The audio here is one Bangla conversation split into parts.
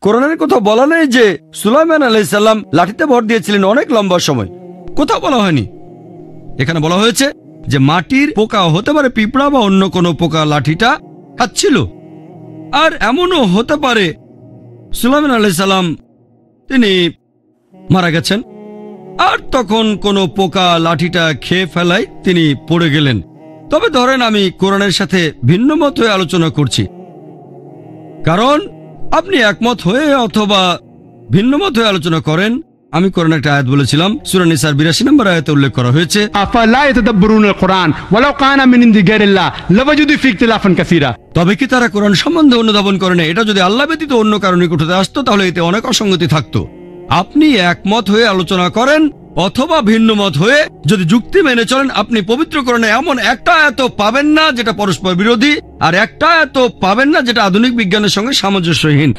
কোরআনের কথা বলা নেই যে সুলাইমান আলাইহিস সালাম লাঠিতে ভর দিয়েছিলেন অনেক লম্বা সময়, কোথাও বলা হয়নি। এখানে বলা হয়েছে যে মাটির পোকা, হতে পারে পিঁপড়া বা অন্য কোনো পোকা, লাঠিটা খাচ্ছিল। আর এমনও হতে পারে সুলাইমান আলাইহিস সালাম তিনি মারা গেছেন, আর তখন কোনো পোকা লাঠিটা খেয়ে ফেলায় তিনি পড়ে গেলেন। তবে ধরেন আমি কোরআনের সাথে ভিন্ন মত হয়ে আলোচনা করছি, কারণ আপনি একমত হয়ে অথবা ভিন্ন মত হয়ে আলোচনা করেন। আমি কোরআনের একটা আয়াত বলেছিলাম, সূরা নিসার ৮২ নম্বর আয়াতে উল্লেখ করা হয়েছে, আফালা ইয়াতাদাব্বারুনাল কুরআন ওয়ালাউ কানা মিন ইনদি গায়রিল্লাহ লাওয়াজাদু ফি ইখতিলাফান কাসীরা। তবে কি তারা কোরআন সম্বন্ধে অনুধাবন করে না? এটা যদি আল্লাহ ব্যতীত অন্য কারো নিকট হতে আসতো তাহলে এতে অনেক অসঙ্গতি থাকতো। আপনি একমত হয়ে আলোচনা করেন অথবা ভিন্ন মত হয়ে যদি যুক্তি মেনে চলেন, আপনি পবিত্র কোরআনে এমন একটা আয়াত পাবেন না যেটা পরস্পর বিরোধী, আর একটা আয়াত পাবেন না যেটা আধুনিক বিজ্ঞানের সঙ্গে সামঞ্জস্যহীন।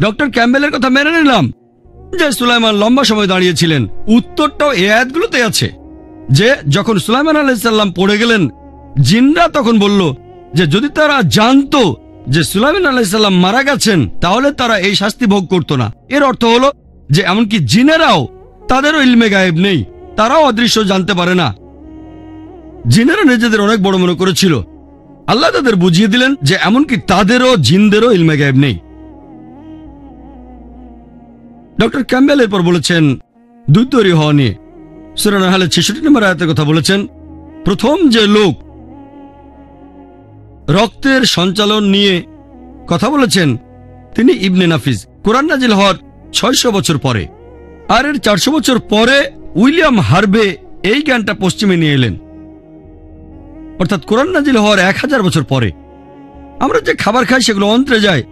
ডক্টর ক্যাম্বেলের কথা মেনে নিলাম যে সুলাইমান লম্বা সময় দাঁড়িয়েছিলেন। উত্তরটাও এই আয়াতগুলোতে আছে যে যখন সুলাইমান আলাইহিস সালাম পড়ে গেলেন, জিনরা তখন বলল যে যদি তারা জানতো যে সুলাইমান আলাইহিস সালাম মারা গেছেন তাহলে তারা এই শাস্তি ভোগ করতো না। এর অর্থ হলো যে এমনকি জিনেরাও, তাদেরও ইলমে গায়েব নেই, তারাও অদৃশ্য জানতে পারে না। জিনেরা নিজেদের অনেক বড় মনে করেছিল, আল্লাহ তাদের বুঝিয়ে দিলেন যে এমনকি তাদেরও, জিনদেরও ইলমে গায়েব নেই। ডক্টর ক্যাম্বেল এরপর বলেছেন দুধ তৈরি হওয়া নিয়ে, সূরা নাহলের ৬৬ নম্বর আয়াতের কথা বলেছেন, প্রথম যে লোক রক্তের সঞ্চালন নিয়ে কথা বলেছেন তিনি ইবনে নাফিস, কোরআন নাজিল হওয়ার ৬০০ বছর পরে। আর এর ৪০০ বছর পরে উইলিয়াম হার্ভে এই জ্ঞানটা পশ্চিমে নিয়ে এলেন, অর্থাৎ কোরআন নাজিল হওয়ার ১০০০ বছর পরে। আমরা যে খাবার খাই সেগুলো অন্ত্রে যায়,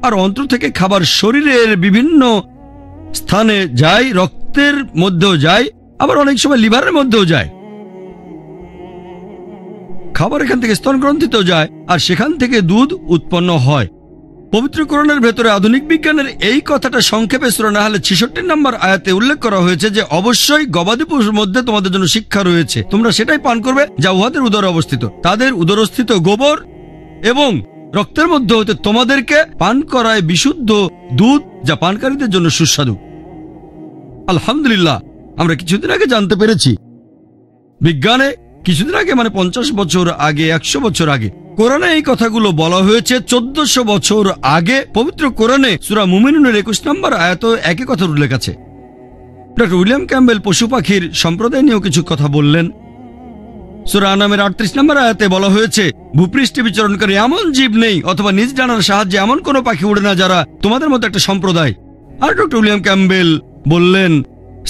আর অন্ত্র থেকে খাবার শরীরের বিভিন্ন স্থানে যায়, রক্তের মধ্যেও যায়, আবার অনেক সময় লিভারের মধ্যেও যায়। খাবার এখান থেকে স্তন গ্রন্থিতেও যায়, আর সেখান থেকে দুধ উৎপন্ন হয়। পবিত্র কোরআনের ভেতরে আধুনিক বিজ্ঞানের এই কথাটা সংক্ষেপে সূরা নাহলের ৬৬ নম্বর আয়াতে উল্লেখ করা হয়েছে যে অবশ্যই গবাদি পশুর মধ্যে তোমাদের জন্য শিক্ষা রয়েছে, তোমরা সেটাই পান করবে যা উহাদের উদরে অবস্থিত। তাদের উদরস্থিত গোবর এবং রক্তের মধ্যে হতে তোমাদেরকে পান করায় বিশুদ্ধ দুধ, যা পানকারীদের জন্য সুস্বাদু। আলহামদুলিল্লাহ, আমরা কিছুদিন আগে জানতে পেরেছি, বিজ্ঞানে কিছুদিন আগে, মানে ৫০ বছর আগে, ১০০ বছর আগে কোরআনে এই কথাগুলো বলা হয়েছে। ১৪০০ বছর আগে পবিত্র কোরআনে সূরা মুমিনুনের ২১ নম্বর আয়াত একই কথার উল্লেখ আছে। ডক্টর উইলিয়াম ক্যাম্বেল পশু পাখির সম্প্রদায় নিয়েও কিছু কথা বললেন। সূরা আনামের ৩৮ নম্বর আয়াতে বলা হয়েছে, ভূপৃষ্ঠে বিচরণকারী এমন জীব নেই অথবা নিজ ডানার সাহায্যে এমন কোনো পাখি উড়ে না যারা তোমাদের মতো একটা সম্প্রদায়। আর ডক্টর উইলিয়াম ক্যাম্বেল বললেন,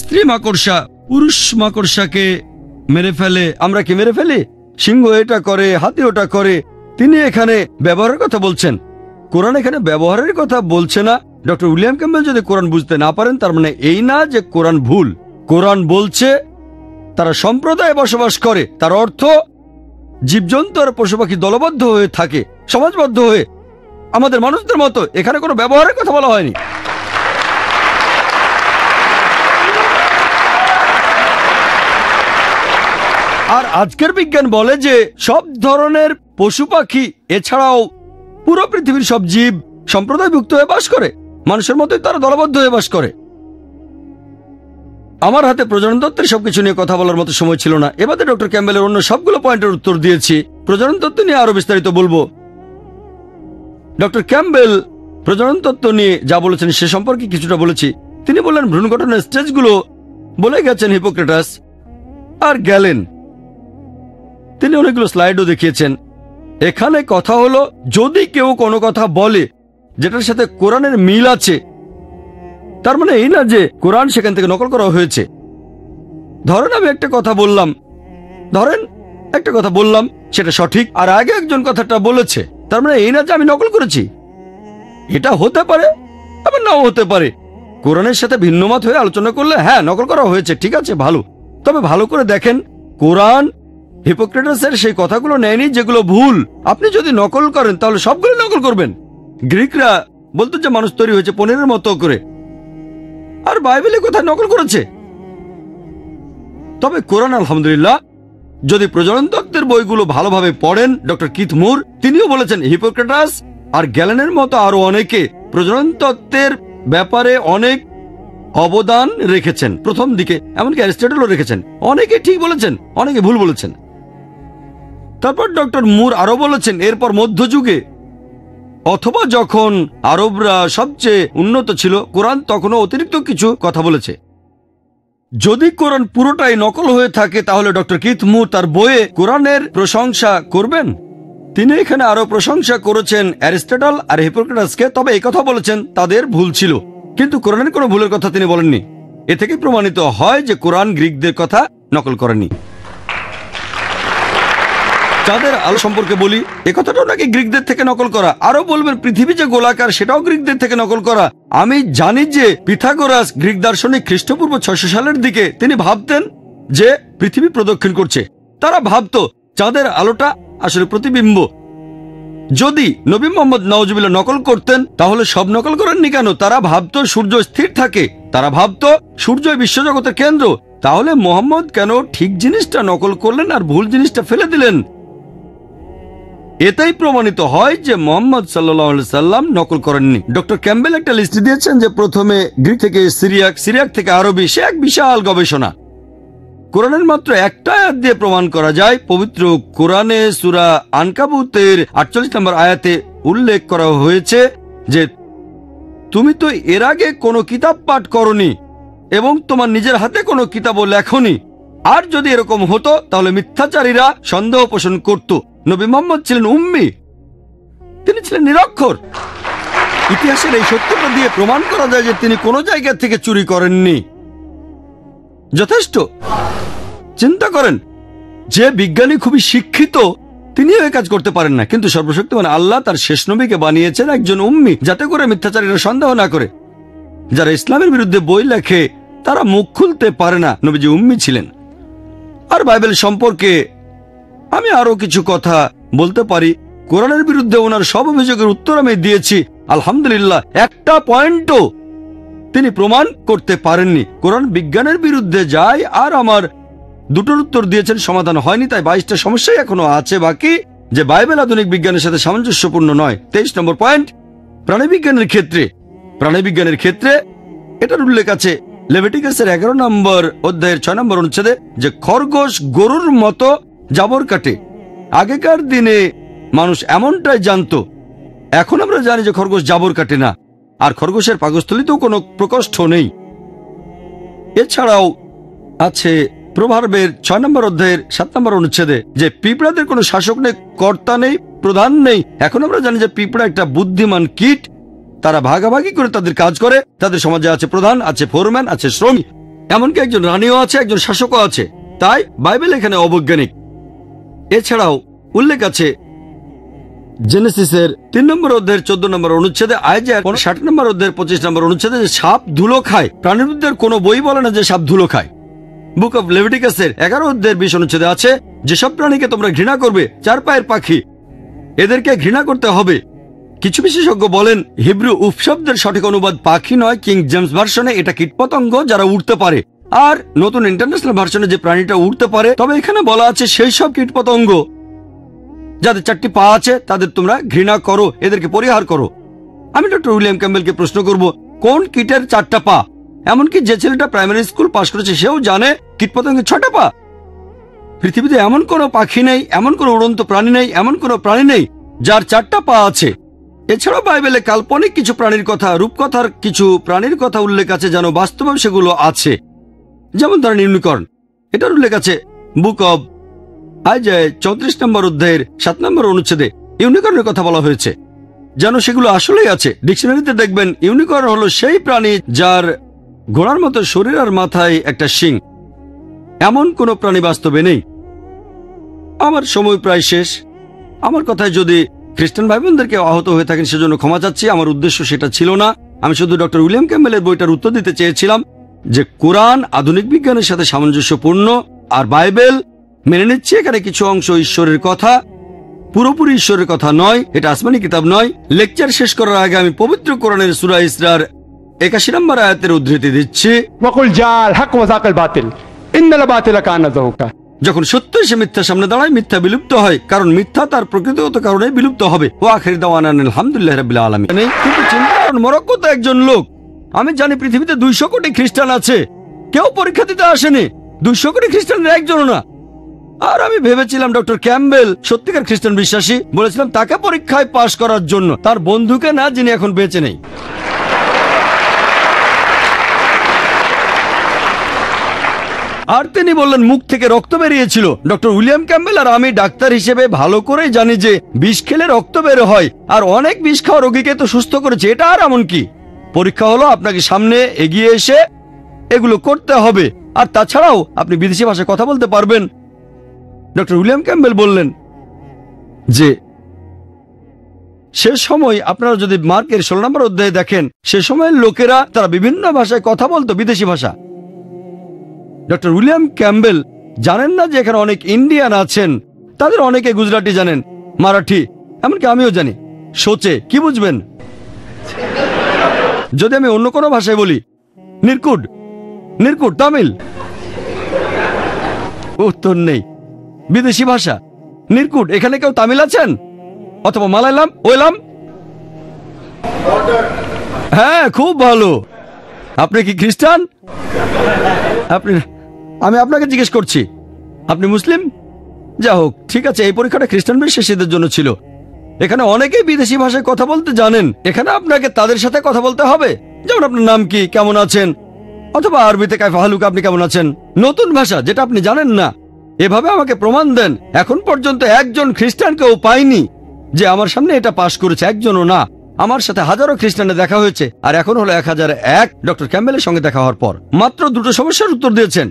স্ত্রী মাকড়সা পুরুষ মাকড়সাকে মেরে ফেলে। আমরা কি মেরে ফেলি? সিংহ এটা করে, হাতি ওটা করে। তিনি এখানে ব্যবহারের কথা বলছেন, কোরআন এখানে ব্যবহারের কথা বলছে না। ডক্টর উইলিয়াম ক্যাম্বেল যদি কোরআন বুঝতে না পারেন তার মানে এই না যে কোরআন ভুল। কোরআন বলছে তারা সম্প্রদায়ে বসবাস করে, তার অর্থ জীবজন্তু আর পশু পাখি দলবদ্ধ হয়ে থাকে, সমাজবদ্ধ হয়ে, আমাদের মানুষদের মতো। এখানে কোনো ব্যবহারের কথা বলা হয়নি। আর আজকের বিজ্ঞান বলে যে সব ধরনের পশু পাখি এছাড়াও পুরো পৃথিবীর সব জীব সম্প্রদায়ভুক্ত হয়ে বাস করে, মানুষের মতোই তারা দলবদ্ধ হয়ে বাস করে। আমার হাতে প্রজনন তত্ত্বের সবকিছু নিয়ে কথা বলার মতো সময় ছিল না। এবারে ডক্টর ক্যাম্বেলের অন্য সবগুলো পয়েন্টের উত্তর দিয়েছি, প্রজনন তত্ত্ব নিয়ে আরো বিস্তারিত বলবো। ডক্টর ক্যাম্বেল প্রজনন তত্ত্ব নিয়ে যা বলেছেন সে সম্পর্কে কিছুটা বলেছি। তিনি বললেন ভ্রূণ গঠনের স্টেজগুলো বলে গেছেন হিপোক্রেটাস আর গ্যালেন। তিনি অনেকগুলো স্লাইডও দেখিয়েছেন। এখানে কথা হলো, যদি কেউ কোনো কথা বলে যেটার সাথে কোরআনের মিল আছে, তার মানে এই না যে কোরআন সেখান থেকে নকল করা হয়েছে। ধরেন আমি একটা কথা বললাম, সেটা সঠিক, আর আগে একজন কথাটা বলেছে, তার মানে এই না যে আমি নকল করেছি। এটা হতে পারে, আবার নাও হতে পারে। কোরআনের সাথে ভিন্নমত হয়ে আলোচনা করলে হ্যাঁ নকল করা হয়েছে, ঠিক আছে, ভালো। তবে ভালো করে দেখেন, কোরআন হিপোক্রেটাসের সেই কথাগুলো নেয়নি যেগুলো ভুল। আপনি যদি নকল করেন তাহলে সবগুলো নকল করবেন। গ্রিকরা বলতো যে মানুষ তৈরি হয়েছে পনিরের মতো করে, আর বাইবেলে কোথায় নকল করেছে। তবে কোরআন আলহামদুলিল্লাহ যদি প্রজনন তত্ত্বের বইগুলো ভালোভাবে পড়েন, ডক্টর কিথ মুর তিনিও বলেছেন হিপোক্রেটাস আর গ্যালেনের মতো আরো অনেকে প্রজনন তত্ত্বের ব্যাপারে অনেক অবদান রেখেছেন প্রথম দিকে, এমনকি অ্যারিস্টটলও রেখেছেন। অনেকে ঠিক বলেছেন, অনেকে ভুল বলেছেন। তারপর ডক্টর মুর আরো বলেছেন এরপর মধ্যযুগে অথবা যখন আরবরা সবচেয়ে উন্নত ছিল, কোরআন তখনও অতিরিক্ত কিছু কথা বলেছে। যদি কোরআন পুরোটাই নকল হয়ে থাকে তাহলে ডক্টর কিথ মুর তার বইয়ে কোরআনের প্রশংসা করবেন। তিনি এখানে আরো প্রশংসা করেছেন অ্যারিস্টটল আর হিপোক্রেটাসকে, তবে এই কথা বলেছেন তাদের ভুল ছিল, কিন্তু কোরআনের কোনো ভুলের কথা তিনি বলেননি। এ থেকে প্রমাণিত হয় যে কোরআন গ্রিকদের কথা নকল করেনি। চাঁদের আলো সম্পর্কে বলি, একথাটাও নাকি গ্রিকদের থেকে নকল করা। আরো বলবেন পৃথিবী যে গোলাকার সেটাও গ্রিকদের থেকে নকল করা। আমি জানি যে পিথাগোরাস গ্রিক দার্শনিক খ্রিস্টপূর্ব 600 সালের দিকে তিনি ভাবতেন যে পৃথিবী প্রদক্ষিণ করছে। তারা ভাবতো চাঁদের আলোটা আসলে প্রতিবিম্ব। যদি নবী মোহাম্মদ নাউজুবিল্লাহ নকল করতেন তাহলে সব নকল করেননি কেন? তারা ভাবতো সূর্য স্থির থাকে, তারা ভাবতো সূর্য বিশ্বজগতের কেন্দ্র। তাহলে মোহাম্মদ কেন ঠিক জিনিসটা নকল করলেন আর ভুল জিনিসটা ফেলে দিলেন? এটাই প্রমাণিত হয় যে মোহাম্মদ সাল্লাল্লাহু আলাইহি সাল্লাম নকল করেননি। ডক্টর ক্যাম্বেল একটা লিস্ট দিয়েছেন যে প্রথমে গ্রিক থেকে সিরিয়াক, সিরিয়াক থেকে আরবি, সে এক বিশাল গবেষণা। কোরআনের মাত্র একটা আয়াত দিয়ে প্রমাণ করা যায়। পবিত্র কোরআনে সূরা আনকাবুতের 48 নম্বর আয়াতে উল্লেখ করা হয়েছে যে তুমি তো এর আগে কোনো কিতাব পাঠ করনি এবং তোমার নিজের হাতে কোনো কিতাবও লেখনি। আর যদি এরকম হতো তাহলে মিথ্যাচারীরা সন্দেহ পোষণ করত নবী মুহাম্মদ ছিলেন উম্মি, তিনি ছিলেন নিরক্ষর। ইতিহাসের এই সত্যটা দিয়ে প্রমাণ করা যায় যে তিনি কোনো জায়গা থেকে চুরি করেননি। যথেষ্ট। চিন্তা করেন, যে বিজ্ঞানী খুবই শিক্ষিত তিনিও এই কাজ করতে পারেন না, কিন্তু সর্বশক্তিমান আল্লাহ তার শেষ নবীকে বানিয়েছেন একজন উম্মি, যাতে করে মিথ্যাচারীরা সন্দেহ না করে। যারা ইসলামের বিরুদ্ধে বই লেখে তারা মুখ খুলতে পারে না, নবীজি উম্মি ছিলেন। আর বাইবেল সম্পর্কে আমি আরো কিছু কথা বলতে পারি। কোরআনের বিরুদ্ধে ওনার সব অভিযোগের উত্তর আমি দিয়েছি, আলহামদুলিল্লাহ একটা পয়েন্টও তিনি প্রমাণ করতে পারেননি। কোরআন বিজ্ঞানের বিরুদ্ধে যায় আর আমার দুটোর উত্তর দিয়েছেন, সমাধান হয়নি। তাই 22টা সমস্যাই এখনো আছে বাকি, যে বাইবেল আধুনিক বিজ্ঞানের সাথে সামঞ্জস্যপূর্ণ নয়। 23 নম্বর পয়েন্ট, প্রাণীবিজ্ঞানের ক্ষেত্রে এটার উল্লেখ আছে লেভিটিকাসের 11 নম্বর অধ্যায়ের 6 নম্বর অনুচ্ছেদে যে খরগোশ গরুর মতো জাবর কাটে। আগেকার দিনে মানুষ এমনটাই জানতো, এখন আমরা জানি যে খরগোশ জাবর কাটে না, আর খরগোশের পাকস্থলীতেও কোনো প্রকোষ্ঠ নেই। এছাড়াও আছে প্রভার্বের 6 নম্বর অধ্যায়ের 7 নম্বর অনুচ্ছেদে যে পিঁপড়াদের কোনো শাসক নেই, কর্তা নেই, প্রধান নেই। এখন আমরা জানি যে পিঁপড়া একটা বুদ্ধিমান কীট, তারা ভাগাভাগি করে তাদের কাজ করে। তাদের সমাজে আছে প্রধান, আছে ফোরম্যান, আছে শ্রমিক, এমনকি একজন রানীও আছে, একজন শাসকও আছে। তাই বাইবেল এখানে অবৈজ্ঞানিক। এছাড়াও উল্লেখ আছে জেনেসিসের 3 নম্বর অধ্যায়ের 14 নম্বর অনুচ্ছেদে, আইজার 60 নম্বর অধ্যায়ের 25 নম্বর অনুচ্ছেদে যে সাপ ধুলো খায়। প্রাণীবিদ্যার কোনো বই বলে না যে সাপ ধুলো খায়। বুক অব লেভিটিকাসের 11 অধ্যায়ের 20 অনুচ্ছেদে আছে যেসব প্রাণীকে তোমরা ঘৃণা করবে, 4 পায়ের পাখি, এদেরকে ঘৃণা করতে হবে। কিছু বিশেষজ্ঞ বলেন হিব্রু উপশব্দের সঠিক অনুবাদ পাখি নয়, কিং জেমস ভার্সনে এটা কীটপতঙ্গ যারা উড়তে পারে, আর নতুন ইন্টারন্যাশনাল ভার্সনে যে প্রাণীটা উড়তে পারে। তবে এখানে বলা আছে সেই সব কীটপতঙ্গ যাদের 4টি পা আছে তাদের তোমরা ঘৃণা করো, এদেরকে পরিহার করো। আমি ডক্টর উইলিয়াম ক্যাম্বেলকে প্রশ্ন করব, কোন কীটের 4টা পা? এমনকি যে ছেলেটা প্রাইমারি স্কুল পাশ করেছে সেও জানে কীটপতঙ্গের 6টা পা। পৃথিবীতে এমন কোনো পাখি নেই, এমন কোনো উড়ন্ত প্রাণী নেই, এমন কোনো প্রাণী নেই যার 4টা পা আছে। এছাড়াও বাইবেলে কাল্পনিক কিছু প্রাণীর কথা, রূপকথার কিছু প্রাণীর কথা উল্লেখ আছে যেন বাস্তবে সেগুলো আছে। যেমন ধরেন ইউনিকর্ন, এটার উল্লেখ আছে বুক অব আইজায় 34 নম্বর অধ্যায়ের 7 নম্বর অনুচ্ছেদে ইউনিকর্নের কথা বলা হয়েছে, যেন সেগুলো আসলেই আছে। ডিকশনারিতে দেখবেন ইউনিকর্ন হলো সেই প্রাণী যার ঘোড়ার মতো শরীর আর মাথায় একটা শিং। এমন কোনো প্রাণী বাস্তবে নেই। আমার সময় প্রায় শেষ। আমার কথায় যদি খ্রিস্টান ভাই বোনদেরকে আহত হয়ে থাকেন সেজন্য ক্ষমা চাচ্ছি, আমার উদ্দেশ্য সেটা ছিল না। আমি শুধু ডক্টর উইলিয়াম ক্যাম্বেলের বইটার উত্তর দিতে চেয়েছিলাম যে কোরআন আধুনিক বিজ্ঞানের সাথে সামঞ্জস্যপূর্ণ, আর বাইবেল মেনে নিচ্ছে এখানে কিছু অংশ ঈশ্বরের কথা, পুরোপুরি ঈশ্বরের কথা নয়, এটা আসমানি কিতাব নয়। লেকচার শেষ করার আগে আমি পবিত্র কোরআনের সূরা ইসরার 81 নম্বর আয়াতের উদ্ধৃতি দিচ্ছি, ওয়াকুল জাল হক ওয়া যাকাল বাতিল ইন্নাল বাতিলা কানা যাহুকা। যখন সত্য এসে মিথ্যার সামনে দাঁড়ায়, মিথ্যা বিলুপ্ত হয়, কারণ মিথ্যা তার প্রকৃতিগত কারণে বিলুপ্ত হবে। ও আখির দাওয়ানা আলহামদুলিল্লাহ রাব্বিল আলামিন। কিন্তু চিন্তা করুন, মরক্কো তো একজন লোক। আমি জানি পৃথিবীতে 200 কোটি খ্রিস্টান আছে, কেউ পরীক্ষা দিতে আসেনি। 200 কোটি খ্রিস্টানের একজনও না। আর আমি ভেবেছিলাম ডক্টর ক্যাম্বেল সত্যিকার খ্রিস্টান বিশ্বাসী, বলেছিলাম তাকে পরীক্ষায় পাশ করার জন্য, তার বন্ধুকে না, যিনি এখন বেঁচে নেই। আর তিনি বললেন মুখ থেকে রক্ত বেরিয়েছিল। ডক্টর উইলিয়াম ক্যাম্বেল আর আমি ডাক্তার হিসেবে ভালো করেই জানি যে বিষ খেলে রক্ত বের হয়, আর অনেক বিষ খাওয়া রোগীকে তো সুস্থ করেছে। এটা আর এমন কি? পরীক্ষা হলো আপনাকে সামনে এগিয়ে এসে এগুলো করতে হবে, আর তাছাড়াও আপনি বিদেশি ভাষায় কথা বলতে পারবেন। ডক্টর উইলিয়াম ক্যাম্বেল বললেন যে সে সময় আপনারা যদি মার্কের 16 নম্বর অধ্যায়ে দেখেন, সে সময়ের লোকেরা তারা বিভিন্ন ভাষায় কথা বলতো, বিদেশি ভাষা। ডক্টর উইলিয়াম ক্যাম্বেল জানেন না যে এখানে অনেক ইন্ডিয়ান আছেন, তাদের অনেকে গুজরাটি জানেন, মারাঠি, এমনকি আমিও জানি। সোচে কি বুঝবেন যদি আমি অন্য কোনো ভাষায় বলি? নির্কুট, নির্কুট তামিল? উত্তর নেই। বিদেশি ভাষা নির্কুট, এখানে কেউ তামিল আছেন? অথবা মালায়ালাম, ওয়েলাম? হ্যাঁ, খুব ভালো। আপনি কি খ্রিস্টান? আমি আপনাকে জিজ্ঞেস করছি, আপনি মুসলিম? যা হোক, ঠিক আছে, এই পরীক্ষাটা খ্রিস্টান বিশ্বাসীদের জন্য ছিল। এখানে অনেকেই বিদেশি ভাষায় কথা বলতে জানেন। এখানে আপনাকে তাদের সাথে কথা বলতে হবে, যেমন আপনার নাম কি, কেমন আছেন, অথবা আরবিতে কাইফা হালুকা, আপনি কেমন আছেন। নতুন ভাষা যেটা আপনি জানেন না। এভাবে আমাকে প্রমাণ দেন। এখন পর্যন্ত একজন খ্রিস্টানকেও পাইনি যে আমার সামনে এটা পাশ করেছে, একজনও না। আমার সাথে হাজারো খ্রিস্টানের দেখা হয়েছে, আর এখন হলো 1001 ডক্টর ক্যাম্বেলের সঙ্গে দেখা হওয়ার পর। মাত্র 2টো সমস্যার উত্তর দিয়েছেন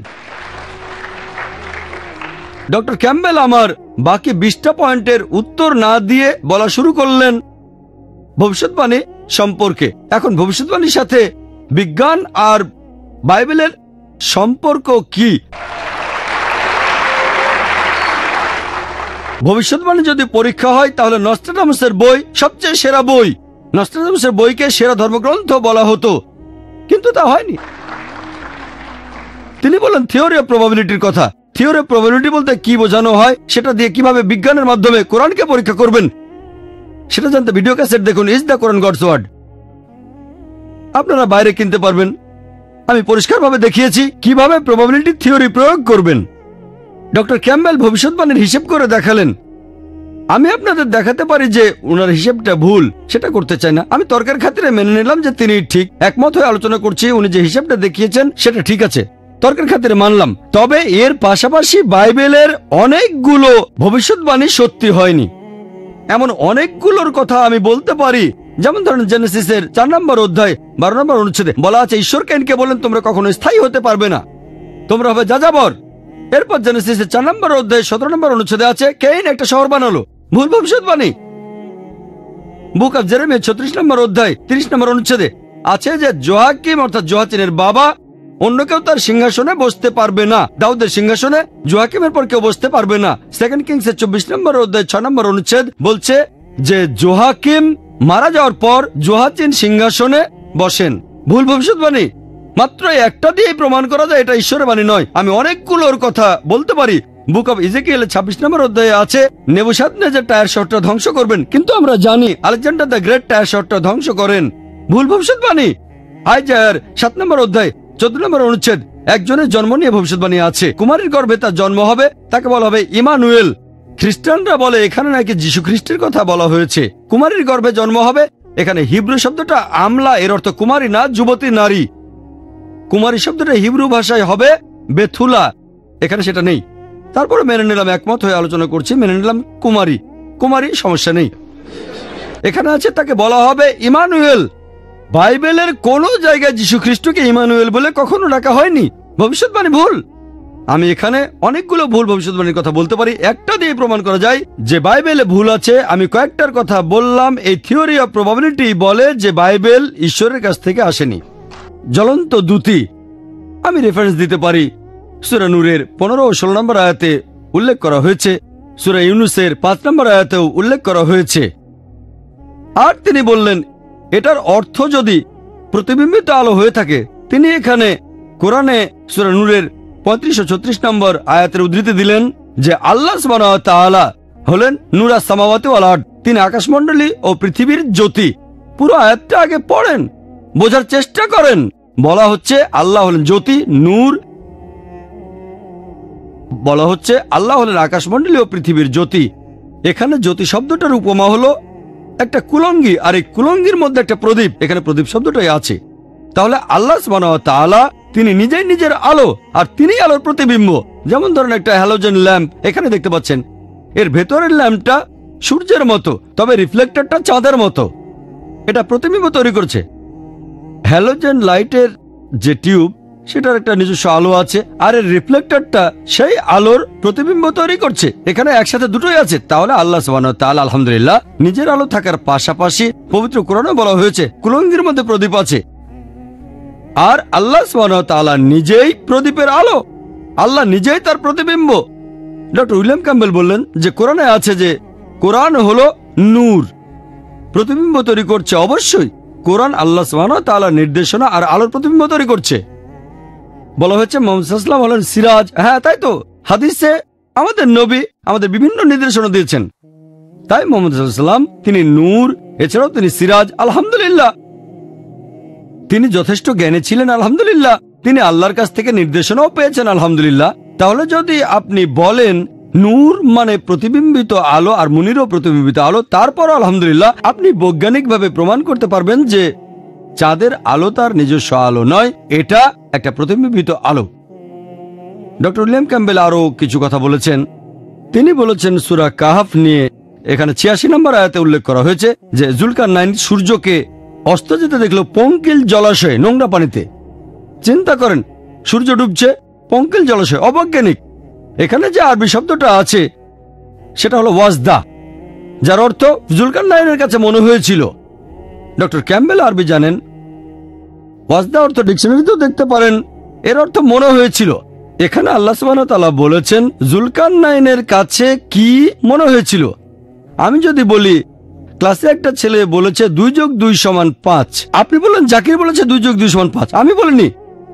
ডক্টর ক্যাম্বেল। আমার বাকি 20টা পয়েন্টের উত্তর না দিয়ে বলা শুরু করলেন ভবিষ্যৎবাণী সম্পর্কে। এখন ভবিষ্যৎবাণীর সাথে বিজ্ঞান আর বাইবেলের সম্পর্ক কি? ভবিষ্যৎবাণী যদি পরীক্ষা হয়, তাহলে নস্ট্রাডামাসের বই সবচেয়ে সেরা বই। নস্ট্রাডামাসের বইকে সেরা ধর্মগ্রন্থ বলা হতো, কিন্তু তা হয়নি। তিনি বলেন থিওরি অফ প্রবাবিলিটির কথা। থিওরি অফ প্রবাবিলিটি বলতে কি বোঝানো হয়, সেটা দিয়ে কিভাবে বিজ্ঞানের মাধ্যমে কোরআনকে পরীক্ষা করবেন, সেটা জানতে ভিডিও ক্যাসেট দেখুন, is the Quran God's word. আপনারা বাইরে কিনতে পারবেন। আমি পরিষ্কারভাবে দেখিয়েছি কিভাবে প্রবাবিলিটি থিওরি প্রয়োগ করবেন। ডক্টর ক্যাম্বেল ভবিষ্যৎবাণীর হিসেব করে দেখালেন। আমি আপনাদের দেখাতে পারি যে ওনার হিসেবটা ভুল, সেটা করতে চাই না। আমি তর্কের খাতিরে মেনে নিলাম যে তিনি ঠিক, একমত হয়ে আলোচনা করছি। উনি যে হিসেবটা দেখিয়েছেন সেটা ঠিক আছে, তর্কের খাতিরে মানলাম। তবে এর পাশাপাশি বাইবেলের অনেকগুলো ভবিষ্যৎবাণী সত্যি হয়নি। এমন অনেকগুলোর কথা আমি বলতে পারি, যেমন ধরেন জেনেসিসের 4 নম্বর অধ্যায় 12 নম্বর অনুচ্ছেদে বলা আছে, ঈশ্বর কেনকে বলেন তোমরা কখনো স্থায়ী হতে পারবে না, তোমরা হবে যাযাবর। এরপর জেনেসিসের 4 নম্বর অধ্যায় 17 নম্বর অনুচ্ছেদে আছে, কেইন একটা শহর বানালো। ভুল ভবিষ্যৎবাণী। বুক অফ জেরেমিয়া 36 নম্বর অধ্যায় 30 নম্বর অনুচ্ছেদে আছে যে জোয়াকিম অর্থাৎ জোয়াচিনের বাবা অন্য কেউ তার সিংহাসনে বসতে পারবে না। দাউদের সিংহাসনে জোয়াকিমের পর কেউ বসতে পারবে না। 2 কিংসের 24 নম্বর অধ্যায় 6 নম্বর অনুচ্ছেদ বলছে যে জোয়াকিম মারা যাওয়ার পর জোয়াচিন সিংহাসনে বসেন। ভুল ভবিষ্যৎবাণী। মাত্র একটা দিয়ে প্রমাণ করা যায় এটা ঈশ্বরের বাণী নয়। আমি অনেকগুলোর কথা বলতে পারি। বুক অফ ইজেকিয়েলের 26 নম্বর অধ্যায়ে আছে নেবুকাদনেজার টায়ার শহরটা ধ্বংস করবেন, কিন্তু আমরা জানি আলেকজান্ডার দ্য গ্রেট টায়ার শহরটা ধ্বংস করেন। ভুল ভবিষ্যৎবাণী। আইজায়ার 7 নম্বর অধ্যায় 14 নম্বর অনুচ্ছেদ একজনের জন্ম নিয়ে ভবিষ্যৎবাণী আছে। কুমারীর গর্ভে তার জন্ম হবে, তাকে বলা হবে ইমানুয়েল। খ্রিস্টানরা বলে এখানে নাকি যীশু খ্রিস্টের কথা বলা হয়েছে। কুমারীর গর্ভে জন্ম হবে, এখানে হিব্রু শব্দটা আমলা, এর অর্থ কুমারী না, যুবতী নারী। কুমারী শব্দটা হিব্রু ভাষায় হবে বেথুলা, এখানে সেটা নেই। তারপরে মেনে নিলাম, একমত হয়ে আলোচনা করছি, মেনে নিলাম কুমারী। কুমারী সমস্যা নেই, এখানে আছে তাকে বলা হবে ইমানুয়েল। বাইবেলের কোন জায়গায় যীশু খ্রিস্টকে ইমানুয়েল বলে কখনো ডাকা হয়নি। ভবিষ্যৎবাণী ভুল। আমি এখানে অনেকগুলো ভুল ভবিষ্যৎবাণীর কথা বলতে পারি, একটা দিয়ে প্রমাণ করা যায় যে বাইবেলে ভুল আছে। আমি কয়েকটার কথা বললাম। এই থিওরি অফ প্রবাবিলিটি বলে যে বাইবেল ঈশ্বরের কাছ থেকে আসেনি। জ্বলন্ত দূতি আমি রেফারেন্স দিতে পারি। সূরা নূরের 15 ও 16 নম্বর আয়াতে উল্লেখ করা হয়েছে, সূরা ইউনুসের 5 নম্বর আয়াতেও উল্লেখ করা হয়েছে। আর তিনি বললেন এটার অর্থ যদি প্রতিবিম্বিত আলো হয়ে থাকে। তিনি এখানে কোরআনে সূরা নূরের 35 ও 36 নম্বর আয়াতের উদ্ধৃতি দিলেন যে আল্লাহ সুবহানাহু ওয়া তাআলা হলেন নূরাস সামাওয়াতি ওয়াল আরদ, তিনি আকাশমণ্ডলী ও পৃথিবীর জ্যোতি। পুরো আয়াতটা আগে পড়েন, বোঝার চেষ্টা করেন। বলা হচ্ছে আল্লাহ হলেন জ্যোতি, নূর। বলা হচ্ছে আল্লাহ হলেন আকাশমণ্ডলী ও পৃথিবীর জ্যোতি। এখানে জ্যোতি শব্দটার উপমা হলো একটা কুলঙ্গি, আর এই কুলঙ্গির মধ্যে একটা প্রদীপ। এখানে প্রদীপ শব্দটাই আছে। তাহলে আল্লাহ সুবহানাহু ওয়া তাআলা তিনি নিজেই নিজের আলো, আর তিনি আলোর প্রতিবিম্ব। যেমন ধরেন একটা হ্যালোজেন ল্যাম্প এখানে দেখতে পাচ্ছেন, এর ভেতরের ল্যাম্পটা সূর্যের মতো, তবে রিফ্লেক্টরটা চাঁদের মতো। এটা প্রতিবিম্ব তৈরি করছে। হ্যালোজেন লাইটের যে টিউব, সেটার একটা নিজস্ব আলো আছে, আর এর রিফ্লেক্টরটা সেই আলোর প্রতিবিম্ব তৈরি করছে। এখানে একসাথে দুটোই আছে। তাহলে আল্লাহ সুবহানাহু ওয়া তাআলা আলহামদুলিল্লাহ নিজের আলো থাকার পাশাপাশি পবিত্র কোরআনে বলা হয়েছে কুলঙ্গির মধ্যে প্রদীপ আছে, আর আল্লাহ সুবহানাহু ওয়া তাআলা নিজেই প্রদীপের আলো। আল্লাহ নিজেই তার প্রতিবিম্ব। ডক্টর উইলিয়াম ক্যাম্বেল বললেন যে কোরআনে আছে যে কোরআন হলো নূর, প্রতিবিম্ব তৈরি করছে। অবশ্যই কোরআন আল্লাহ সুবহানাহু ওয়া তাআলার নির্দেশনা আর আলোর প্রতিবিম্ব তৈরি করছে। বলা হয়েছে মুহাম্মদ সাল্লাল্লাহু আলাইহি ওয়াসাল্লাম হলেন সিরাজ। হ্যাঁ, তাই তো। হাদিসে আমাদের নবী আমাদের বিভিন্ন নির্দেশনা দিয়েছেন। তাই মুহাম্মদ সাল্লাল্লাহু আলাইহি ওয়াসাল্লাম তিনি নূর, এছাড়াও তিনি সিরাজ। আলহামদুলিল্লাহ, তিনি যথেষ্ট জ্ঞানী ছিলেন। আলহামদুলিল্লাহ, তিনি আল্লাহর কাছ থেকে নির্দেশনাও পেয়েছেন। আলহামদুলিল্লাহ। তাহলে যদি আপনি বলেন নূর মানে প্রতিবিম্বিত আলো আর মুনিরও প্রতিবিম্বিত আলো, তারপর আলহামদুলিল্লাহ আপনি বৈজ্ঞানিকভাবে প্রমাণ করতে পারবেন যে চাঁদের আলো তার নিজস্ব আলো নয়, এটা একটা প্রতিবিম্বিত আলো। ডক্টর উইলিয়াম ক্যাম্বেল আরো কিছু কথা বলেছেন। তিনি বলেছেন সূরা কাহাফ নিয়ে, এখানে 86 নম্বর আয়াতে উল্লেখ করা হয়েছে যে জুলকারনাইন সূর্যকে অস্ত যেতে দেখলো পঙ্কিল জলাশয়ে, নোংরা পানিতে। চিন্তা করেন, সূর্য ডুবছে পঙ্কিল জলাশয়, অবৈজ্ঞানিক। এখানে যে আরবি শব্দটা আছে সেটা হলো ওয়াজদা, যার অর্থ জুলকারনাইনের কাছে মনে হয়েছিল। ডক্টর ক্যাম্বেল আরবি জানেন। ওয়াজদা অর্থ ডিকশনারিতেও দেখতে পারেন, এর অর্থ মনে হয়েছিল। এখানে আল্লাহ সুবহানাহু ওয়া তাআলা বলেছেন জুলকারনাইনের কাছে কি মনে হয়েছিল। আমি যদি বলি ক্লাসে একটা ছেলে বলেছে 2+2 = 5, আপনি বলেন জাকির বলেছে 2+2 = 5, আমি বলিনি।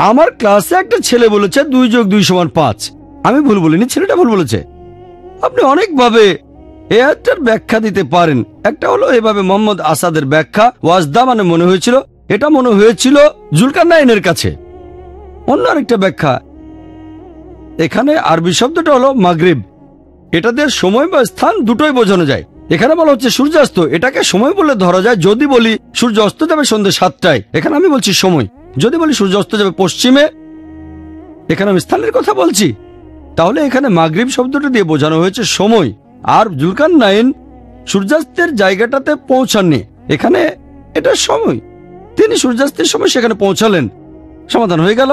আমার ক্লাসে একটা ছেলে বলেছে 2+2 = 5, আমি ভুল বলিনি, ছেলেটা ভুল বলেছে। আপনি অনেকভাবে এই আয়াতটার ব্যাখ্যা দিতে পারেন। একটা হলো এভাবে মোহাম্মদ আসাদের ব্যাখ্যা, ওয়াজদা মানে মনে হয়েছিল, এটা মনে হয়েছিল জুলকারনাইনের কাছে। অন্য আরেকটা ব্যাখ্যা, এখানে আরবি শব্দটা হলো মাগরিব, এটা দিয়ে সময় বা স্থান দুটোই বোঝানো যায়। এখানে বলা হচ্ছে সূর্যাস্ত, এটাকে সময় বলে ধরা যায়। যদি বলি সূর্য অস্ত যাবে সন্ধ্যে 7টায়, এখানে আমি বলছি সময়। যদি বলি সূর্য অস্ত যাবে পশ্চিমে, এখানে আমি স্থানের কথা বলছি। তাহলে এখানে মাগরিব শব্দটা দিয়ে বোঝানো হয়েছে সময়। আর জুলকারনাইন সূর্যাস্তের জায়গাটাতে পৌঁছাননি, এখানে এটা সময়। তিনি সূর্যাস্তের সময় সেখানে পৌঁছালেন, সমাধান হয়ে গেল।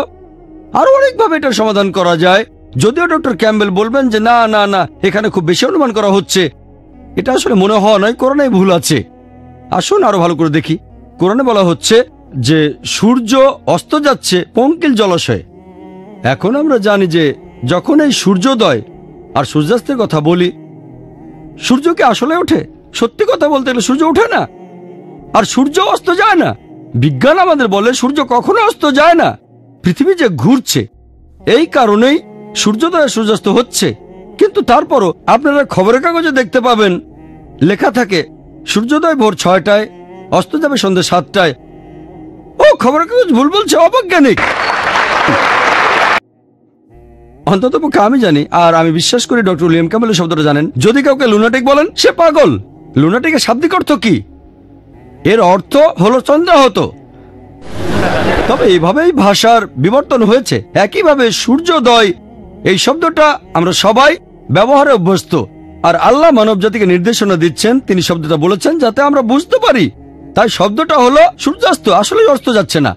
আরো অনেকভাবে এটার সমাধান করা যায়। যদিও ডক্টর ক্যাম্বেল বলবেন যে না না না, এখানে খুব বেশি অনুমান করা হচ্ছে, এটা আসলে মনে হওয়া নয়, কোরআনে ভুল আছে। আসুন আরো ভালো করে দেখি। কোরআনে বলা হচ্ছে যে সূর্য অস্ত যাচ্ছে পঙ্কিল জলাশয়ে। এখন আমরা জানি যে যখন এই সূর্যোদয় আর সূর্যাস্তের কথা বলি, সূর্য কি আসলে ওঠে? সত্যি কথা বলতে গেলে সূর্য ওঠে না, আর সূর্য অস্ত যায় না। বিজ্ঞান আমাদের বলে সূর্য কখনো অস্ত যায় না। পৃথিবী যে ঘুরছে, এই কারণেই সূর্যোদয় আর সূর্যাস্ত হচ্ছে। কিন্তু তারপরও আপনারা খবরের কাগজে দেখতে পাবেন লেখা থাকে সূর্যোদয় ভোর 6টায়, অস্ত যাবে সন্ধ্যে 7টায়। ও, খবরের কাগজ ভুল বলছে, অবৈজ্ঞানিক। অন্ততপক্ষে আমি জানি, আর আমি বিশ্বাস করি ডক্টর উইলিয়াম ক্যাম্বেল শব্দটা জানেন। যদি কাউকে লুনাটিক বলেন, সে পাগল। লুনাটিকের শাব্দিক অর্থ কি? এর অর্থ হলো চন্দ্রাহত। তবে এইভাবেই ভাষার বিবর্তন হয়েছে। একইভাবে সূর্যোদয় এই শব্দটা আমরা সবাই ব্যবহারে অভ্যস্ত, আর আল্লাহ মানব জাতিকে নির্দেশনা দিচ্ছেন, তিনি শব্দটা বলেছেন যাতে আমরা বুঝতে পারি। তাই শব্দটা হলো সূর্যাস্ত, আসলে অস্ত যাচ্ছে না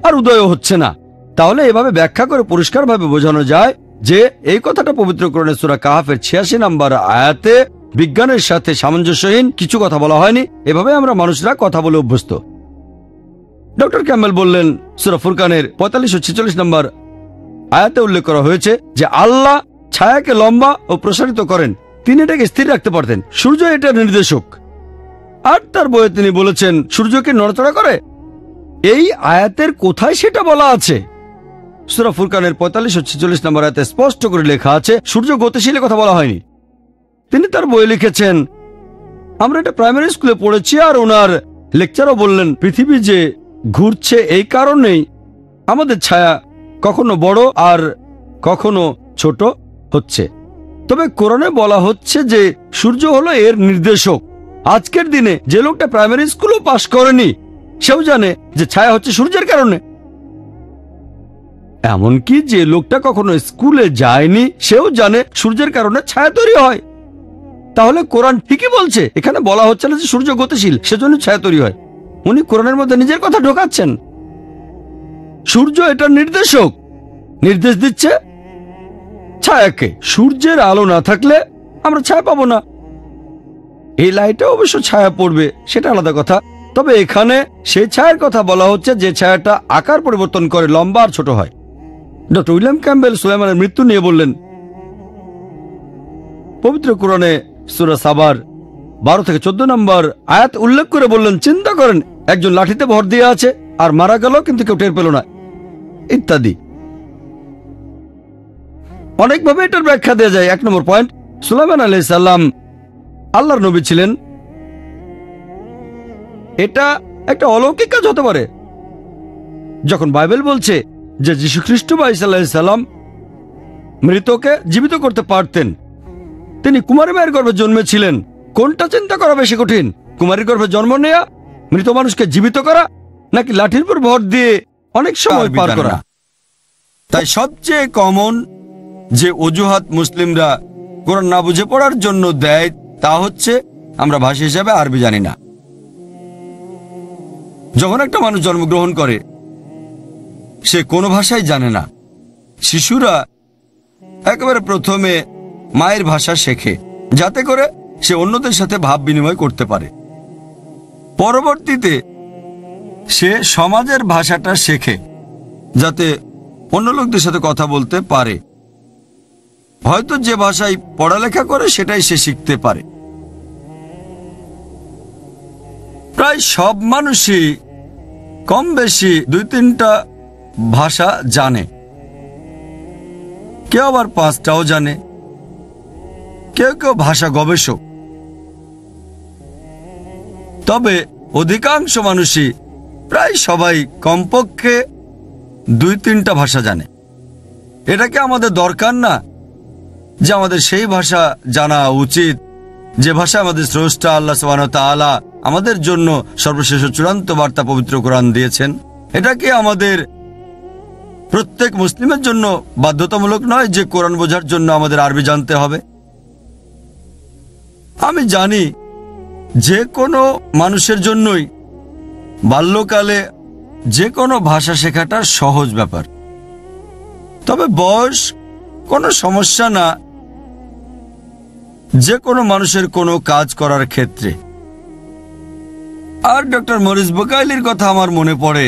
আর উদয়ও হচ্ছে না। তাহলে এভাবে ব্যাখ্যা করে পরিষ্কারভাবে বোঝানো যায় যে এই কথাটা পবিত্র কোরআনের সূরা কাহাফের 86 নম্বর আয়াতে বিজ্ঞানের সাথে সামঞ্জস্যহীন কিছু কথা বলা হয়নি। এভাবে আমরা মানুষরা কথা বলে অভ্যস্ত। ডক্টর ক্যাম্বেল বললেন সূরা ফুরকানের 45 ও 46 নম্বর আয়াতে উল্লেখ করা হয়েছে যে আল্লাহ ছায়াকে লম্বা ও প্রসারিত করেন, তিনি এটাকে স্থির রাখতে পারতেন। সূর্য এটার নির্দেশক। আর তার বইয়ে তিনি বলেছেন সূর্যকে নড়াচড়া করে। এই আয়াতের কোথায় সেটা বলা আছে? সূরা ফুরকানের 45 ও 46 নম্বর আয়াতে স্পষ্ট করে লেখা আছে, সূর্য গতিশীলের কথা বলা হয়নি। তিনি তার বই লিখেছেন, আমরা এটা প্রাইমারি স্কুলে পড়েছি, আর ওনার লেকচারও বললেন পৃথিবী যে ঘুরছে এই কারণেই আমাদের ছায়া কখনো বড় আর কখনো ছোট হচ্ছে। তবে কোরআনে বলা হচ্ছে যে সূর্য হলো এর নির্দেশক। আজকের দিনে যে লোকটা প্রাইমারি স্কুলও পাশ করেনি সেও জানে যে ছায়া হচ্ছে সূর্যের কারণে। এমনকি যে লোকটা কখনো স্কুলে যায়নি সেও জানে সূর্যের কারণে ছায়া তৈরি হয়। তাহলে কোরআন ঠিকই বলছে, এখানে বলা হচ্ছে না যে সূর্য গতিশীল সেজন্য ছায়া তৈরি হয়। উনি কোরআনের মধ্যে নিজের কথা ঢোকাচ্ছেন। সূর্য এটা নির্দেশক, নির্দেশ দিচ্ছে ছায়াকে। সূর্যের আলো না থাকলে আমরা ছায়া পাবো না। এই লাইটে অবশ্য ছায়া পড়বে, সেটা আলাদা কথা। তবে এখানে সেই ছায়ার কথা বলা হচ্ছে যে ছায়াটা আকার পরিবর্তন করে, লম্বা আর ছোট হয়। ডক্টর উইলিয়াম ক্যাম্বেল সুলাইমানের মৃত্যু নিয়ে বললেন, পবিত্র কোরআনে সূরা সাবার 12 থেকে 14 নম্বর আয়াত উল্লেখ করে বললেন, চিন্তা করেন একজন লাঠিতে ভর দিয়ে আছে আর মারা গেল কিন্তু কেউ টের পেল না, ইত্যাদি। অনেকভাবে এটার ব্যাখ্যা দেওয়া যায়। 1 নম্বর পয়েন্ট, সুলাইমান আলাইহিস সালাম আল্লাহর নবী ছিলেন। এটা একটা অলৌকিক কাজ হতে পারে। যখন বাইবেল বলছে যে যীশু খ্রিস্ট বা ঈসা আলাইহিস সালাম মৃতকে জীবিত করতে পারতেন, তিনি কুমারী মায়ের গর্ভে জন্মেছিলেন, কোনটা চিন্তা করা বেশি কঠিন? কুমারীর গর্ভে জন্ম নেয়া, মৃত মানুষকে জীবিত করা, নাকি লাঠির উপর ভর দিয়ে অনেক সময় পার করা? তাই সবচেয়ে কমন যে অজুহাত মুসলিমরা কোরআন না বুঝে পড়ার জন্য দেয় তা হচ্ছে আমরা ভাষা হিসাবে আরবি জানি না। যখন একটা মানুষ জন্মগ্রহণ করে সে কোনো ভাষাই জানে না। শিশুরা একেবারে প্রথমে মায়ের ভাষা শেখে যাতে করে সে অন্যদের সাথে ভাব বিনিময় করতে পারে। পরবর্তীতে সে সমাজের ভাষাটা শেখে যাতে অন্য লোকদের সাথে কথা বলতে পারে। হয়তো যে ভাষায় পড়ালেখা করে সেটাই সে শিখতে পারে। প্রায় সব মানুষই কম বেশি 2-3টা ভাষা জানে, কেউ আবার 5টাও জানে, কেউ কেউ ভাষা গবেষক। তবে অধিকাংশ মানুষই, প্রায় সবাই কমপক্ষে 2-3টা ভাষা জানে। এটা কি আমাদের দরকার না যে আমাদের সেই ভাষা জানা উচিত যে ভাষা আমাদের স্রষ্টা আল্লাহ সুবহানাহু ওয়া তাআলা আমাদের জন্য সর্বশেষ চূড়ান্ত বার্তা পবিত্র কোরআন দিয়েছেন? এটা কি আমাদের প্রত্যেক মুসলিমের জন্য বাধ্যতামূলক নয় যে কোরআন বোঝার জন্য আমাদের আরবি জানতে হবে? আমি জানি যে কোনো মানুষের জন্যই বাল্যকালে যে কোনো ভাষা শেখাটা সহজ ব্যাপার। তবে বয়স কোনো সমস্যা না যে কোনো মানুষের কোনো কাজ করার ক্ষেত্রে। আর ডক্টর মরিস বুকাইলির কথা আমার মনে পড়ে।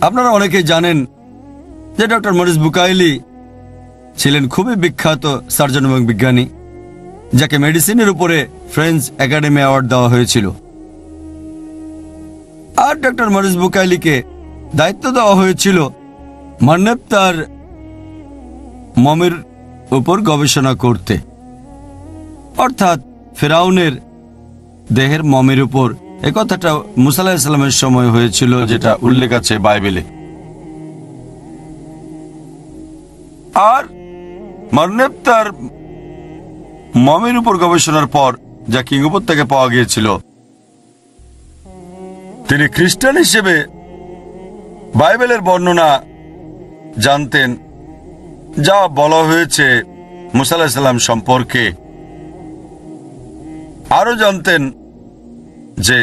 আপনারা অনেকেই জানেন যে ডক্টর মরিস বুকাইলি ছিলেন খুবই বিখ্যাত সার্জন এবং বিজ্ঞানী, যাকে মেডিসিনের উপরে ফ্রেঞ্চ একাডেমি অ্যাওয়ার্ড দেওয়া হয়েছিল। আর ডক্টর মরিস বুকাইলিকে দায়িত্ব দেওয়া হয়েছিল মান্নেপ্তার মমির উপর গবেষণা করতে, অর্থাৎ ফেরাউনের দেহের মমির উপর। এ কথাটা মুসা আলাইহিস সালামের সময় হয়েছিল, যেটা উল্লেখ আছে বাইবেলে। আর মান্নেপ্তার মমির উপর গবেষণার পর যা কিংবদন্তি থেকে পাওয়া গিয়েছিল, তিনি খ্রিস্টান হিসেবে বাইবেলের বর্ণনা জানতেন, যা বলা হয়েছে মুসা আলাইহিস সালাম সম্পর্কে। আরো জানতেন যে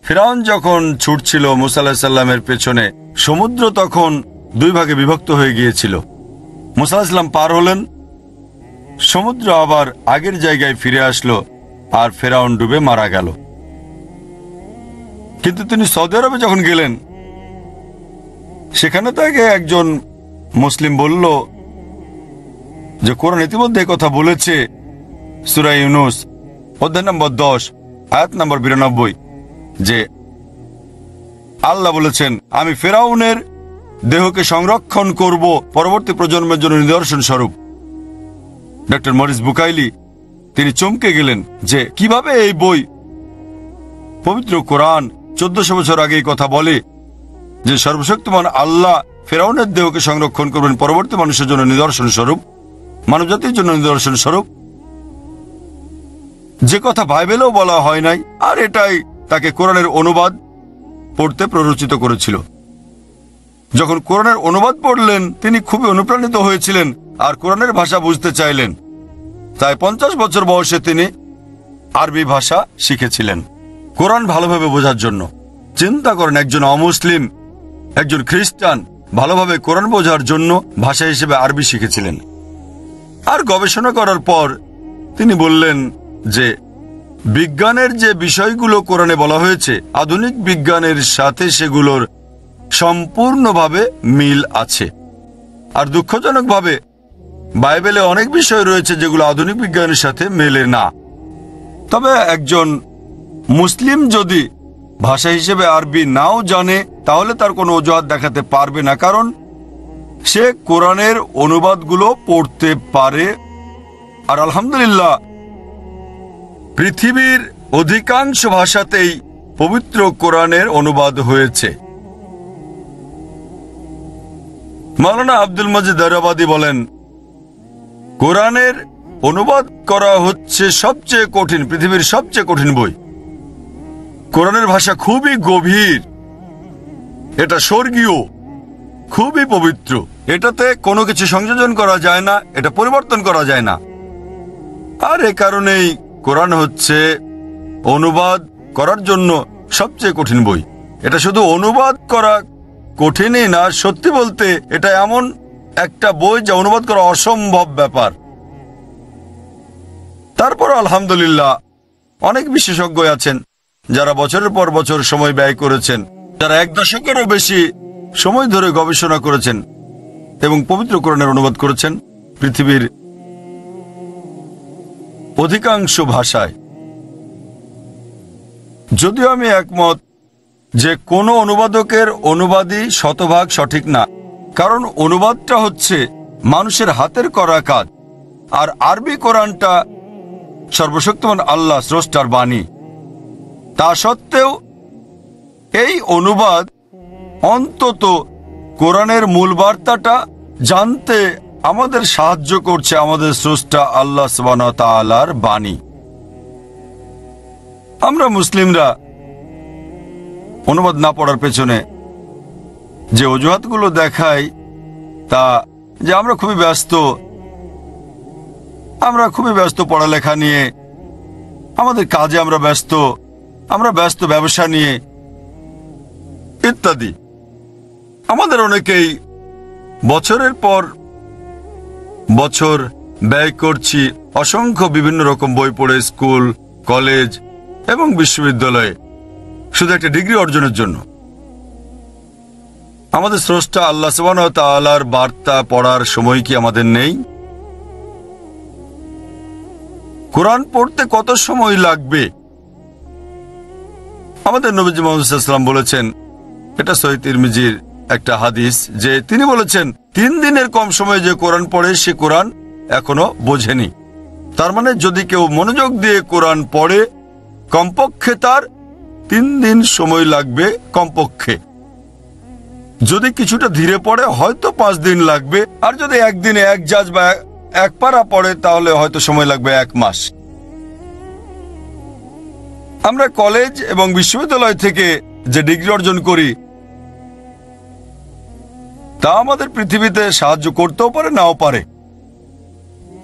ফিরআউন যখন ছুটছিল মুসা আলাইহিস সালামের পেছনে, সমুদ্র তখন 2 ভাগে বিভক্ত হয়ে গিয়েছিল। মুসা আলাইহিস সালাম পার হলেন, সমুদ্র আবার আগের জায়গায় ফিরে আসলো, আর ফিরআউন ডুবে মারা গেল। কিন্তু তিনি সৌদি আরবে যখন গেলেন, সেখানে তাকে একজন মুসলিম বলল যে কোরআন ইতিমধ্যে কথা বলেছে সূরা ইউনূস অধ্যায় নম্বর 10 আয়াত নম্বর 92 যে আল্লাহ বলেছেন, আমি ফিরআউনের দেহকে সংরক্ষণ করব পরবর্তী প্রজন্মের জন্য নিদর্শন স্বরূপ। ডক্টর মরিস বুকাইলি তিনি চমকে গেলেন যে কিভাবে এই বই, পবিত্র কোরআন 1400 বছর আগে এই কথা বলে যে সর্বশক্তিমান আল্লাহ ফেরাউনের দেহকে সংরক্ষণ করবেন পরবর্তী মানুষের জন্য নিদর্শন স্বরূপ, মানবজাতির জন্য নিদর্শন স্বরূপ, যে কথা বাইবেলেও বলা হয় নাই। আর এটাই তাকে কোরআনের অনুবাদ পড়তে প্ররোচিত করেছিল। যখন কোরআনের অনুবাদ পড়লেন তিনি খুবই অনুপ্রাণিত হয়েছিলেন আর কোরআনের ভাষা বুঝতে চাইলেন। তাই 50 বছর বয়সে তিনি আরবি ভাষা শিখেছিলেন কোরআন ভালোভাবে বোঝার জন্য। চিন্তা করেন, একজন অমুসলিম, একজন খ্রিস্টান ভালোভাবে কোরআন বোঝার জন্য ভাষা হিসেবে আরবি শিখেছিলেন। আর গবেষণা করার পর তিনি বললেন যে বিজ্ঞানের যে বিষয়গুলো কোরআনে বলা হয়েছে আধুনিক বিজ্ঞানের সাথে সেগুলোর সম্পূর্ণভাবে মিল আছে। আর দুঃখজনকভাবে বাইবেলে অনেক বিষয় রয়েছে যেগুলো আধুনিক বিজ্ঞানের সাথে মেলে না। তবে একজন মুসলিম যদি ভাষা হিসেবে আরবি নাও জানে তাহলে তার কোনো অজুহাত দেখাতে পারবে না, কারণ সে কোরআনের অনুবাদগুলো পড়তে পারে। আর আলহামদুলিল্লাহ পৃথিবীর অধিকাংশ ভাষাতেই পবিত্র কোরআনের অনুবাদ হয়েছে। মাওলানা আব্দুল মজিদ দারাবাদি বলেন, কোরআনের অনুবাদ করা হচ্ছে সবচেয়ে কঠিন, পৃথিবীর সবচেয়ে কঠিন বই। কোরআনের ভাষা খুবই গভীর, এটা স্বর্গীয়, খুবই পবিত্র। এটাতে কোনো কিছু সংযোজন করা যায় না, এটা পরিবর্তন করা যায় না। আর এ কারণেই কোরআন হচ্ছে অনুবাদ করার জন্য সবচেয়ে কঠিন বই। এটা শুধু অনুবাদ করা কঠিনই না, সত্যি বলতে এটা এমন একটা বই যা অনুবাদ করা অসম্ভব ব্যাপার। তারপর আলহামদুলিল্লাহ অনেক বিশেষজ্ঞ আছেন যারা বছরের পর বছর সময় ব্যয় করেছেন, যারা 1 দশকেরও বেশি সময় ধরে গবেষণা করেছেন এবং পবিত্র কোরআনের অনুবাদ করেছেন পৃথিবীর অধিকাংশ ভাষায়। যদিও আমি একমত যে কোনো অনুবাদকের অনুবাদই শতভাগ সঠিক না, কারণ অনুবাদটা হচ্ছে মানুষের হাতের করা কাজ। আর আরবি কোরআনটা সর্বশক্তিমান আল্লাহ স্রষ্টার বাণী। তা সত্ত্বেও এই অনুবাদ অন্তত কোরআনের মূল বার্তাটা জানতে আমাদের সাহায্য করছে আমাদের স্রষ্টা আল্লাহ সুবহানাহু ওয়া তাআলার বাণী। আমরা মুসলিমরা অনুবাদ না পড়ার পেছনে যে অজুহাতগুলো দেখাই তা যে আমরা খুবই ব্যস্ত পড়ালেখা নিয়ে, আমাদের কাজে আমরা ব্যস্ত ব্যবসা নিয়ে ইত্যাদি। আমাদের অনেকেই বছরের পর বছর ব্যয় করছি অসংখ্য বিভিন্ন রকম বই পড়ে স্কুল, কলেজ এবং বিশ্ববিদ্যালয়ে শুধু একটা ডিগ্রি অর্জনের জন্য। আমাদের স্রষ্টা আল্লাহ সুবহানাহু ওয়া তাআলার বার্তা পড়ার সময় কি আমাদের নেই? কোরআন পড়তে কত সময় লাগবে? আমাদের নবীজি মুহাম্মদ সাল্লাল্লাহু আলাইহি ওয়াসাল্লাম বলেছেন, এটা সহিহ তিরমিজির একটা হাদিস, যে তিনি বলেছেন 3 দিনের কম সময়ে যে কোরআন পড়ে সে কোরআন এখনো বোঝেনি। তার মানে যদি কেউ মনোযোগ দিয়ে কোরআন পড়ে কমপক্ষে তার 3 দিন সময় লাগবে কমপক্ষে। যদি কিছুটা ধীরে পড়ে হয়তো 5 দিন লাগবে, আর যদি একদিনে 1 জাজ বা 1 পারা পড়ে তাহলে হয়তো সময় লাগবে 1 মাস। আমরা কলেজ এবং বিশ্ববিদ্যালয় থেকে যে ডিগ্রি অর্জন করি তা আমাদের পৃথিবীতে সাহায্য করতেও পারে, নাও পারে।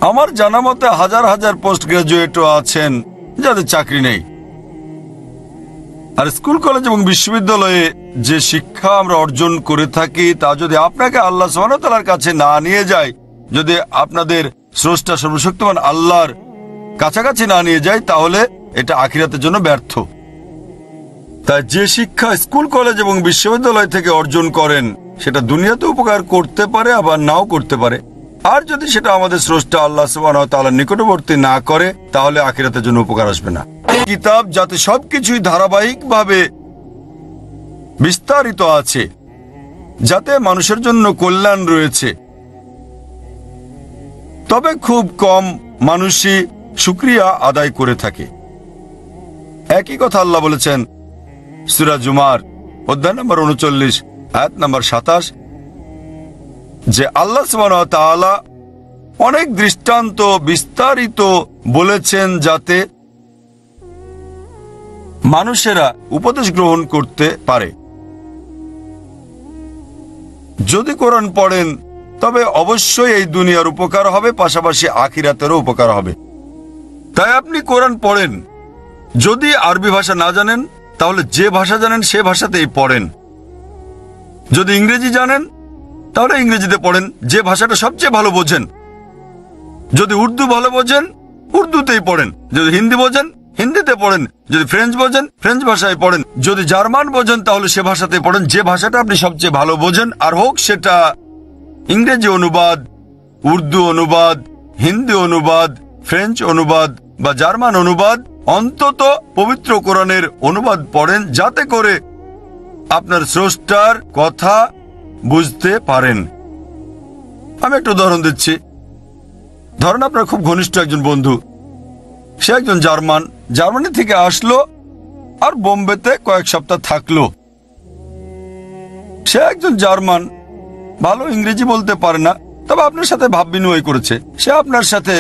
আমার জানা মতে হাজার হাজার পোস্ট গ্রাজুয়েটও আছেন যাদের চাকরি নেই। আর স্কুল, কলেজ এবং বিশ্ববিদ্যালয়ে যে শিক্ষা আমরা অর্জন করে থাকি তা যদি আপনাকে আল্লাহ সুবহানাহু ওয়া তাআলার কাছে না নিয়ে যায়, যদি আপনাদের স্রষ্টা সর্বশক্তিমান আল্লাহর কাছাকাছি না নিয়ে যায়, তাহলে এটা আখিরাতের জন্য ব্যর্থ। তাই যে শিক্ষা স্কুল, কলেজ এবং বিশ্ববিদ্যালয় থেকে অর্জন করেন সেটা দুনিয়াতে উপকার করতে পারে আবার নাও করতে পারে। আর যদি সেটা আমাদের স্রষ্টা আল্লাহ সুবহানাহু ওয়া তাআলার নিকটবর্তী না করে তাহলে আখিরাতের জন্য উপকার আসবে না। কিতাব যাতে সবকিছুই ধারাবাহিকভাবে বিস্তারিত আছে যাতে মানুষের জন্য কল্যাণ রয়েছে। তবে খুব কম মানুষই শুকরিয়া আদায় করে থাকে। একই কথা আল্লাহ বলেছেন সূরা জুমার অধ্যায় নম্বর ৩৯ আয়াত নম্বর ২৭ যে আল্লাহ সুবহানাহু ওয়া তাআলা অনেক দৃষ্টান্ত বিস্তারিত বলেছেন যাতে মানুষেরা উপদেশ গ্রহণ করতে পারে। যদি কোরআন পড়েন তবে অবশ্যই এই দুনিয়ার উপকার হবে, পাশাপাশি আখিরাতেরও উপকার হবে। তাই আপনি কোরআন পড়েন। যদি আরবি ভাষা না জানেন তাহলে যে ভাষা জানেন সে ভাষাতেই পড়েন। যদি ইংরেজি জানেন তাহলে ইংরেজিতে পড়েন, যে ভাষাটা সবচেয়ে ভালো বোঝেন। যদি উর্দু ভালো বোঝেন উর্দুতেই পড়েন। যদি হিন্দি বোঝেন হিন্দিতে পড়েন। যদি ফ্রেঞ্চ বোঝেন ফ্রেঞ্চ ভাষায় পড়েন। যদি জার্মান বোঝেন তাহলে সে ভাষাতে পড়েন, যে ভাষাটা আপনি সবচেয়ে ভালো বোঝেন। আর হোক সেটা ইংরেজি অনুবাদ, উর্দু অনুবাদ, হিন্দি অনুবাদ, ফ্রেঞ্চ অনুবাদ বা জার্মান অনুবাদ, অন্তত পবিত্র কোরআনের অনুবাদ পড়েন, যাতে করে আপনার স্রষ্টার কথা বুঝতে পারেন। আমি একটা উদাহরণ দিচ্ছি। ধরেন আপনার খুব ঘনিষ্ঠ একজন বন্ধু, সে একজন জার্মানি থেকে আসলো আর বোম্বেতে কয়েক সপ্তাহ থাকলো। সে একজন জার্মান, ভালো ইংরেজি বলতে পারে না, তবে আপনার সাথে ভাব বিনিময় করেছে। সে আপনার সাথে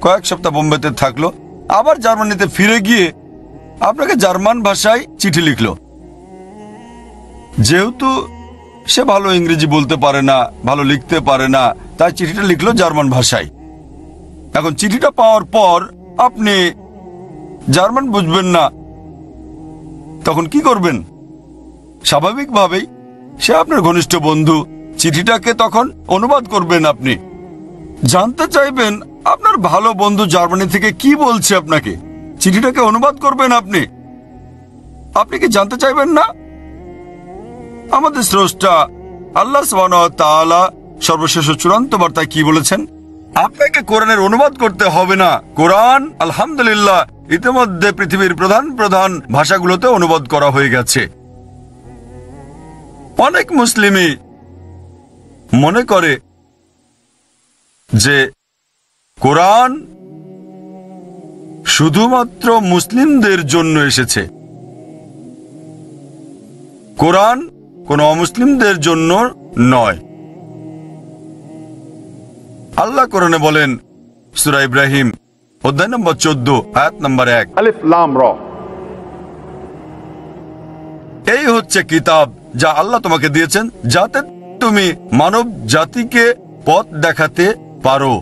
কয়েক সপ্তাহ বোম্বেতে থাকলো, আবার জার্মানিতে ফিরে গিয়ে আপনাকে জার্মান ভাষায় চিঠি লিখলো। যেহেতু সে ভালো ইংরেজি বলতে পারে না, ভালো লিখতে পারে না, তাই চিঠিটা লিখলো জার্মান ভাষায়। এখন চিঠিটা পাওয়ার পর আপনি জার্মান বুঝবেন না, তখন কি করবেন? স্বাভাবিকভাবেই সে আপনার ঘনিষ্ঠ বন্ধু, চিঠিটাকে তখন অনুবাদ করবেন। আপনি জানতে চাইবেন আপনার ভালো বন্ধু জার্মানি থেকে কি বলছে, আপনাকে চিঠিটাকে অনুবাদ করবেন। আপনি কি জানতে চাইবেন না? আমাদের স্রষ্টা আল্লাহ সুবহানাহু ওয়া তাআলা সর্বশেষ চূড়ান্ত বার্তায় কি বলেছেন? আপনাকে কোরআনের অনুবাদ করতে হবে না। কোরআন আলহামদুলিল্লাহ ইতিমধ্যে পৃথিবীর প্রধান প্রধান ভাষাগুলোতে অনুবাদ করা হয়ে গেছে। অনেক মুসলিমই মনে করে যে কোরআন শুধুমাত্র মুসলিমদের জন্য এসেছে। কোরআন কোন অমুসলিমদের জন্য নয়। আল্লাহ কোরআনে বলেন সূরা ইব্রাহিম অধ্যায় নম্বর 14 আয়াত নম্বর 1, আলিফ লাম র, এই হচ্ছে কিতাব যা আল্লাহ তোমাকে দিয়েছেন যাতে তুমি মানব জাতিকে পথ দেখাতে পারো।